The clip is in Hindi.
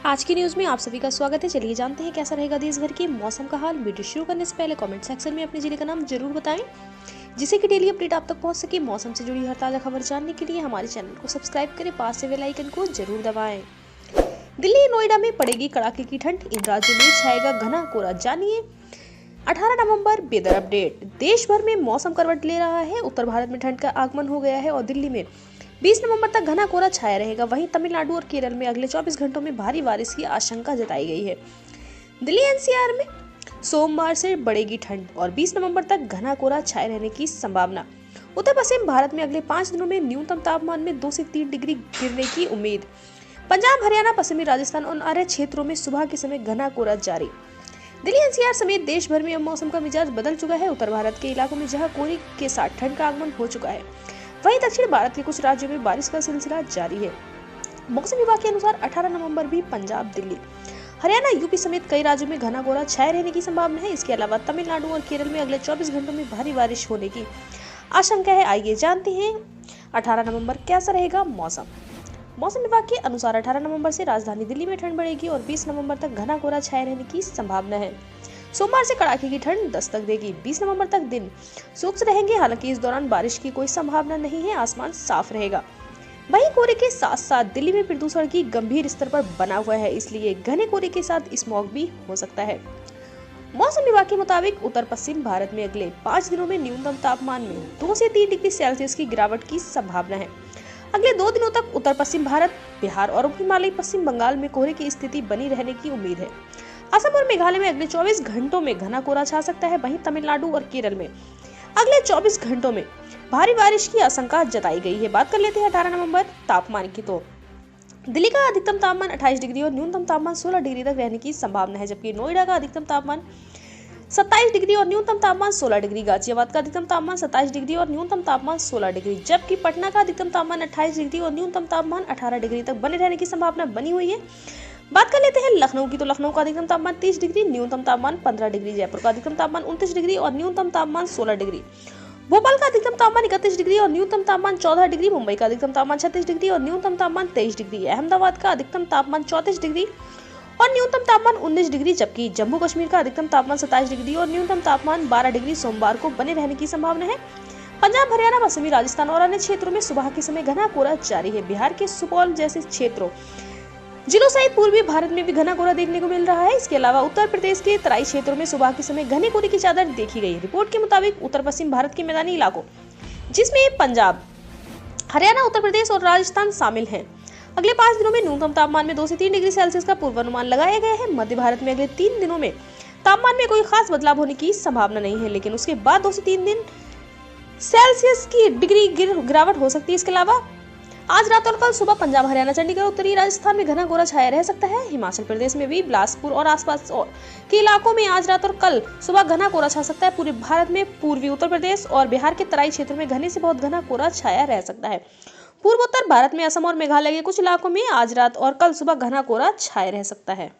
आज की न्यूज में आप सभी का स्वागत है। चलिए जानते हैं कैसा रहेगा देश भर के मौसम का हाल। वीडियो शुरू करने से पहले कमेंट सेक्शन में अपने जिले का नाम जरूर बताएं, जिससे कि डेली अपडेट आप तक पहुंच सके। मौसम से जुड़ी हर ताजा खबर जानने के लिए हमारे चैनल को सब्सक्राइब करें, पास से बेल आइकन को जरूर दबाएं। दिल्ली नोएडा में पड़ेगी कड़ाके की ठंड, इन राज्यों में छाएगा घना कोहरा। जानिए 18 नवंबर वेदर अपडेट। देश भर में मौसम करवट ले रहा है। उत्तर भारत में ठंड का आगमन हो गया है और दिल्ली में 20 नवंबर तक घना कोहरा छाया रहेगा। वहीं तमिलनाडु और केरल में अगले 24 घंटों में भारी बारिश की आशंका जताई गई है। दिल्ली एनसीआर में सोमवार से बढ़ेगी ठंड और 20 नवंबर तक घना कोहरा छाए रहने की संभावना। उत्तर पश्चिम भारत में अगले 5 दिनों में न्यूनतम तापमान में 2 से 3 डिग्री गिरने की उम्मीद। पंजाब, हरियाणा, पश्चिमी राजस्थान और अन्य क्षेत्रों में सुबह के समय घना कोहरा जारी। दिल्ली एनसीआर समेत देश भर में अब मौसम का मिजाज बदल चुका है। उत्तर भारत के इलाकों में जहां कोहरे के साथ ठंड का आगमन हो चुका है, वहीं दक्षिण भारत के कुछ राज्यों में बारिश का सिलसिला जारी है। मौसम विभाग के अनुसार 18 नवंबर भी पंजाब, दिल्ली, हरियाणा, यूपी समेत कई राज्यों में घना कोहरा छाए रहने की संभावना है। इसके अलावा तमिलनाडु और केरल में अगले 24 घंटों में भारी बारिश होने की आशंका है। आइए जानते हैं 18 नवंबर कैसा रहेगा मौसम। मौसम विभाग के अनुसार 18 नवंबर से राजधानी दिल्ली में ठंड बढ़ेगी और 20 नवंबर तक घना कोहरा छाए रहने की संभावना है। सोमवार से कड़ाके की ठंड दस्तक देगी। 20 नवंबर तक दिन शुष्क रहेंगे, हालांकि इस दौरान बारिश की कोई संभावना नहीं है। आसमान साफ रहेगा। वहीं कोहरे के साथ साथ दिल्ली में प्रदूषण की गंभीर स्तर पर बना हुआ है, इसलिए घने कोहरे के साथ स्मॉग भी हो सकता है। मौसम विभाग के मुताबिक उत्तर पश्चिम भारत में अगले 5 दिनों में न्यूनतम तापमान में 2 से 3 डिग्री सेल्सियस की गिरावट की संभावना है। अगले 2 दिनों तक उत्तर पश्चिम भारत, बिहार और हिमालयी पश्चिम बंगाल में कोहरे की स्थिति बनी रहने की उम्मीद है। असम और मेघालय में अगले 24 घंटों में घना कोहरा छा सकता है। वहीं तमिलनाडु और केरल में अगले 24 घंटों में भारी बारिश की आशंका जताई गई है। बात कर लेते हैं 18 नवंबर तापमान की। तो दिल्ली का अधिकतम तापमान 28 डिग्री और न्यूनतम तापमान 16 डिग्री तक रहने की संभावना है, जबकि नोएडा का अधिकतम तापमान 27 डिग्री और न्यूनतम तापमान 16 डिग्री, गाजियाबाद का अधिकतम तापमान 27 डिग्री और न्यूनतम तापमान 16 डिग्री, जबकि पटना का अधिकतम तापमान 28 डिग्री और न्यूनतम तापमान 18 डिग्री तक बने रहने की संभावना बनी हुई है। बात कर लेते हैं लखनऊ की। तो लखनऊ का अधिकतम तापमान 30 डिग्री, न्यूनतम तापमान 15 डिग्री, जयपुर का अधिकतम तापमान 29 डिग्री और न्यूनतम तापमान 16 डिग्री, भोपाल का अधिकतम तापमान 31 डिग्री और न्यूनतम तापमान 14 डिग्री, मुंबई का अधिकतम तापमान 36 डिग्री और न्यूनतम तापमान 23 डिग्री, अहमदाबाद का अधिकतम तापमान 34 डिग्री और न्यूनतम तापमान 19 डिग्री, जबकि जम्मू कश्मीर का अधिकतम तापमान 27 डिग्री और न्यूनतम तापमान 12 डिग्री सोमवार को बने रहने की संभावना है। पंजाब, हरियाणा, पश्चिमी राजस्थान और अन्य क्षेत्रों में सुबह के समय घना कोहरा जारी है। बिहार के सुपौल जैसे क्षेत्रों, जिलों सहित पूर्वी भारत में भी घना कोहरा देखने को मिल रहा है। इसके अलावा उत्तर प्रदेश के तराई क्षेत्रों में सुबह के समय घने कोहरे की चादर देखी गई। रिपोर्ट के मुताबिक उत्तर पश्चिम भारत के मैदानी इलाकों, जिसमें पंजाब, हरियाणा, उत्तर प्रदेश और राजस्थान शामिल हैं, अगले 5 दिनों में न्यूनतम तापमान में 2 से 3 डिग्री सेल्सियस का पूर्वानुमान लगाया गया है। मध्य भारत में अगले 3 दिनों में तापमान में कोई खास बदलाव होने की संभावना नहीं है, लेकिन उसके बाद 2 से 3 दिन सेल्सियस की डिग्री गिरावट हो सकती है। इसके अलावा आज रात और कल सुबह पंजाब, हरियाणा, चंडीगढ़, उत्तरी राजस्थान में घना कोहरा छाया रह सकता है। हिमाचल प्रदेश में भी बिलासपुर और आसपास के इलाकों में आज रात और कल सुबह घना कोहरा छा सकता है। पूरे भारत में पूर्वी उत्तर प्रदेश और बिहार के तराई क्षेत्र में घने से बहुत घना कोहरा छाया रह सकता है। पूर्वोत्तर भारत में असम और मेघालय के कुछ इलाकों में आज रात और कल सुबह घना कोहरा छाया रह सकता है।